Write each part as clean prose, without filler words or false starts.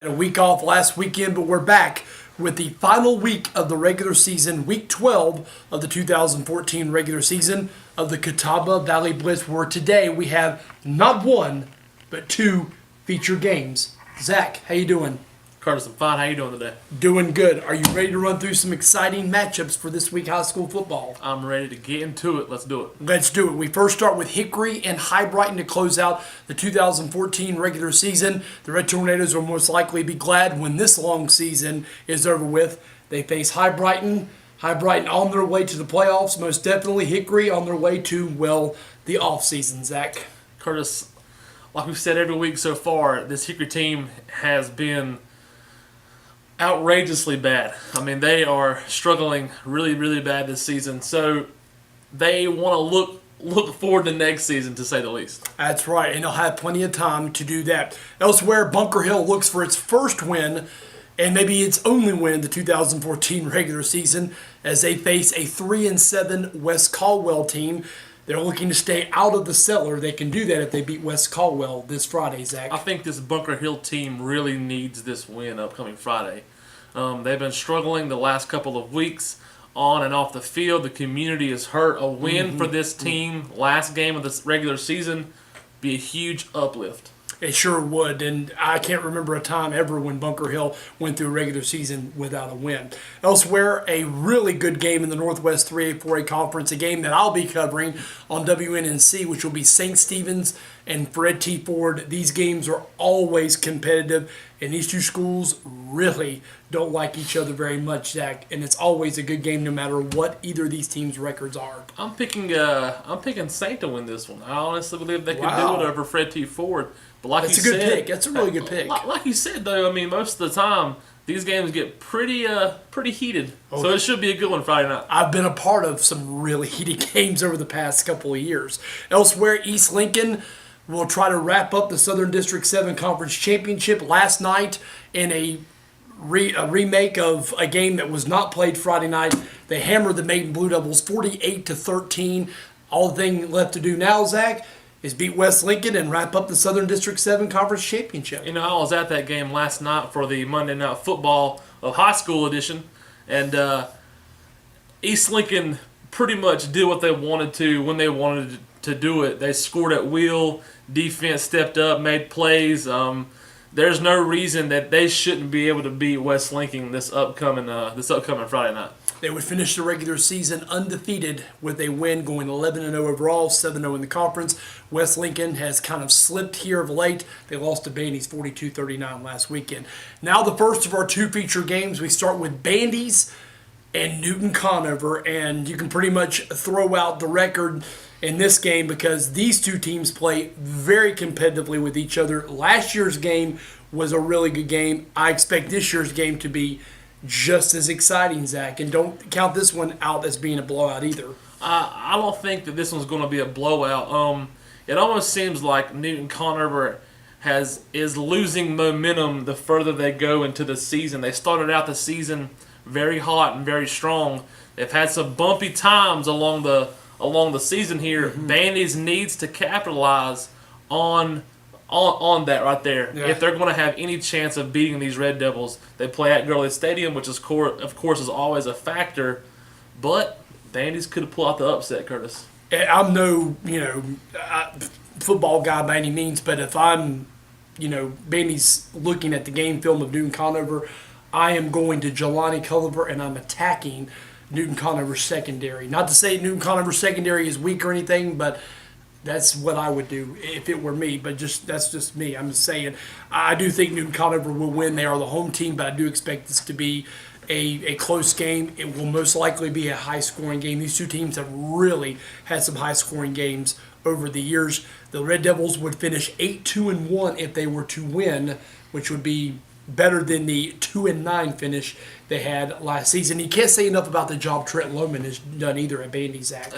A week off last weekend, but we're back with the final week of the regular season, week 12 of the 2014 regular season of the Catawba Valley Blitz, where today we have not one, but two featured games. Zach, how you doing? Curtis, I'm fine. How you doing today? Doing good. Are you ready to run through some exciting matchups for this week high school football? I'm ready to get into it. Let's do it. Let's do it. We first start with Hickory and High Brighton to close out the 2014 regular season. The Red Tornadoes will most likely be glad when this long season is over with. They face High Brighton. High Brighton on their way to the playoffs. Most definitely Hickory on their way to, well, the off season, Zach. Curtis, like we've said every week so far, this Hickory team has been outrageously bad. I mean, they are struggling really, really bad this season. So they want to look forward to next season, to say the least. That's right, and they'll have plenty of time to do that. Elsewhere, Bunker Hill looks for its first win, and maybe its only win the 2014 regular season, as they face a 3-7 West Caldwell team. They're looking to stay out of the cellar. They can do that if they beat West Caldwell this Friday, Zach. I think this Bunker Hill team really needs this win upcoming Friday. They've been struggling the last couple of weeks on and off the field. The community is hurt. A win for this team, last game of this regular season, be a huge uplift. It sure would, and I can't remember a time ever when Bunker Hill went through a regular season without a win. Elsewhere, a really good game in the Northwest 3A 4A Conference, a game that I'll be covering on WNNC, which will be St. Stephen's and Fred T. Ford. These games are always competitive, and these two schools really don't like each other very much, Zach, and it's always a good game no matter what either of these teams' records are. I'm picking St. to win this one. I honestly believe they can do it over Fred T. Ford. But like That's you a good said, pick. That's a really good pick. Like you said, though, I mean, most of the time these games get pretty heated. So it should be a good one Friday night. I've been a part of some really heated games over the past couple of years. Elsewhere, East Lincoln will try to wrap up the Southern District 7 Conference Championship last night in a remake of a game that was not played Friday night. They hammered the Maiden Blue Devils 48-13. All the thing left to do now, Zach, is beat West Lincoln and wrap up the Southern District 7 Conference Championship. You know, I was at that game last night for the Monday Night Football of High School edition, and East Lincoln pretty much did what they wanted to when they wanted to do it. They scored at will, defense stepped up, made plays. There's no reason that they shouldn't be able to beat West Lincoln this upcoming Friday night. They would finish the regular season undefeated with a win, going 11-0 overall, 7-0 in the conference. West Lincoln has kind of slipped here of late. They lost to Bandy's 42-39 last weekend. Now the first of our two feature games. We start with Bandy's and Newton Conover, and you can pretty much throw out the record in this game because these two teams play very competitively with each other. Last year's game was a really good game. I expect this year's game to be just as exciting, Zach, and don't count this one out as being a blowout either. I don't think that this one's going to be a blowout. It almost seems like Newton Conover is losing momentum the further they go into the season. They started out the season very hot and very strong. They've had some bumpy times along the season here. Bandy's needs to capitalize on that right there. Yeah. If they're going to have any chance of beating these Red Devils, they play at Gurley Stadium, which is of course is always a factor. But Bandy's could have pulled out the upset, Curtis. I'm no football guy by any means, but if I'm Bandy's looking at the game film of Newton Conover, I am going to Jelani Culliver and I'm attacking Newton Conover's secondary. Not to say Newton Conover's secondary is weak or anything, but that's what I would do if it were me. But that's just me. I'm just saying I do think Newton Conover will win. They are the home team, but I do expect this to be a close game. It will most likely be a high-scoring game. These two teams have really had some high-scoring games over the years. The Red Devils would finish 8-2-1 if they were to win, which would be better than the 2-9 finish they had last season. You can't say enough about the job Trent Lohman has done either at Bandy, Zach.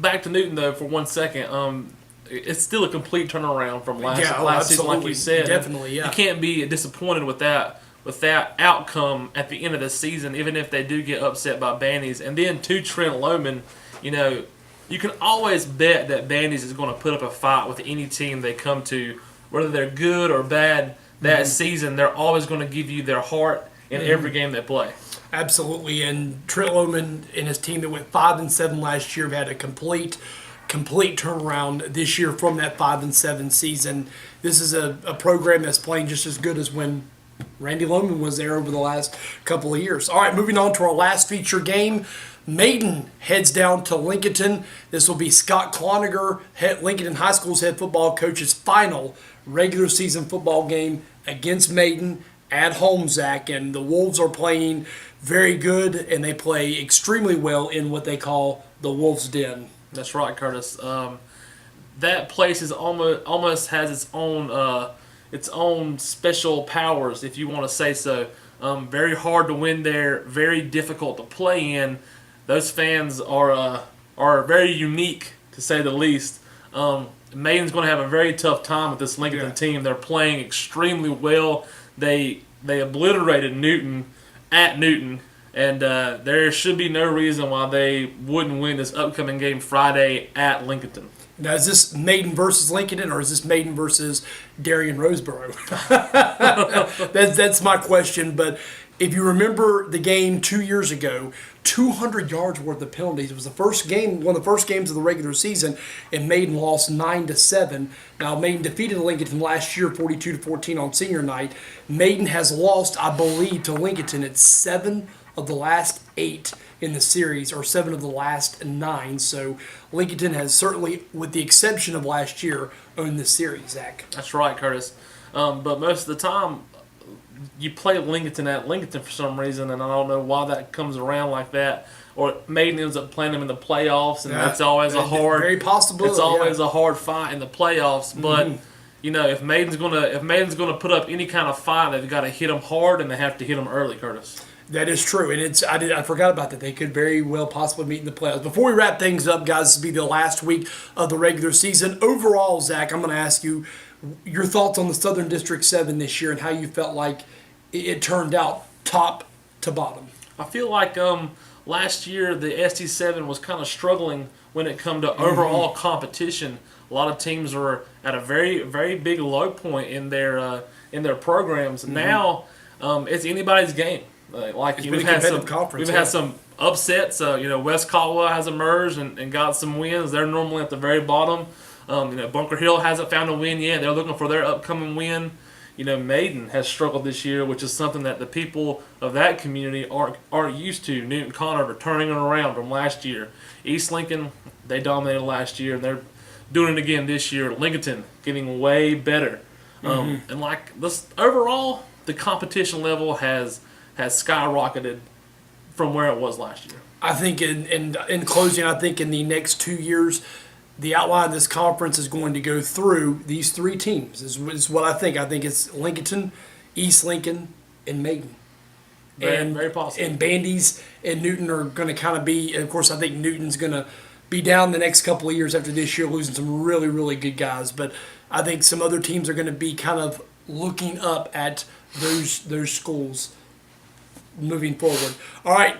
Back to Newton, though, for 1 second. It's still a complete turnaround from last season, like you said. Definitely, yeah. You can't be disappointed with that outcome at the end of the season, even if they do get upset by Bandy's. And then to Trent Lohman, you can always bet that Bandy's is going to put up a fight with any team they come to, whether they're good or bad. that season, they're always going to give you their heart in every game they play. Absolutely, and Trent Lohman and his team that went 5-7 last year have had a complete turnaround this year from that 5-7 season. This is a program that's playing just as good as when Randy Lohman was there over the last couple of years. All right, moving on to our last feature game. Maiden heads down to Lincolnton. This will be Scott Cloninger, Lincoln High School's head football coach's final regular season football game against Maiden at home, Zach. And the Wolves are playing very good, and they play extremely well in what they call the Wolves' Den. That's right, Curtis. That place is almost has its own special powers, if you want to say so. Very hard to win there, very difficult to play in. Those fans are very unique, to say the least. Maiden's going to have a very tough time with this Lincoln team. They're playing extremely well. They obliterated Newton at Newton, and there should be no reason why they wouldn't win this upcoming game Friday at Lincoln. Now, is this Maiden versus Lincoln, or is this Maiden versus Darien Roseboro? That's my question. But if you remember the game 2 years ago, 200 yards worth of penalties. It was the first game, one of the first games of the regular season, and Maiden lost 9-7. Now, Maiden defeated Lincoln last year, 42-14 on senior night. Maiden has lost, I believe, to Lincoln at 7 of the last 8 in the series, or 7 of the last 9. So Lincoln has certainly, with the exception of last year, owned this series, Zach. That's right, Curtis. But most of the time, you play Lincoln at Lincoln for some reason, and I don't know why that comes around like that. Or Maiden ends up playing them in the playoffs, and that's always a hard, very possible. It's always a hard fight in the playoffs. But you know, if Maiden's gonna put up any kind of fight, they've got to hit them hard, and they have to hit them early, Curtis. That is true, and I forgot about that. They could very well possibly meet in the playoffs. Before we wrap things up, guys, this will be the last week of the regular season. Overall, Zach, I'm going to ask you your thoughts on the Southern District 7 this year and how you felt like it turned out top to bottom. I feel like last year the SD7 was kind of struggling when it come to overall competition. A lot of teams were at a very, very big low point in their programs. Now it's anybody's game. We've had some upsets. West Catawba has emerged and got some wins. They're normally at the very bottom. Bunker Hill hasn't found a win yet. They're looking for their upcoming win. Maiden has struggled this year, which is something that the people of that community aren't used to. Newton Conover turning it around from last year. East Lincoln, they dominated last year, and they're doing it again this year. Lincoln getting way better. And this overall, the competition level has skyrocketed from where it was last year. I think in closing, I think in the next 2 years, the outline of this conference is going to go through these 3 teams. Is what I think. I think it's Lincoln, East Lincoln, and Maiden. Very possible. And Bandy's and Newton are going to kind of be, and of course, I think Newton's going to be down the next couple of years after this year, losing some really, really good guys. But I think some other teams are going to be kind of looking up at those schools moving forward. All right,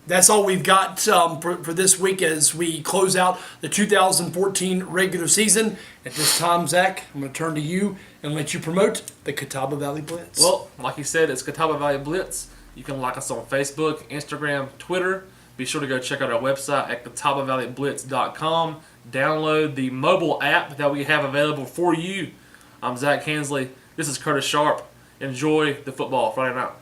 that's all we've got for this week as we close out the 2014 regular season. At this time, Zach, I'm going to turn to you and let you promote the Catawba Valley Blitz. Well, like you said, it's Catawba Valley Blitz. You can like us on Facebook, Instagram, Twitter. Be sure to go check out our website at CatawbaValleyBlitz.com. Download the mobile app that we have available for you. I'm Zach Hensley. This is Curtis Sharp. Enjoy the football Friday night.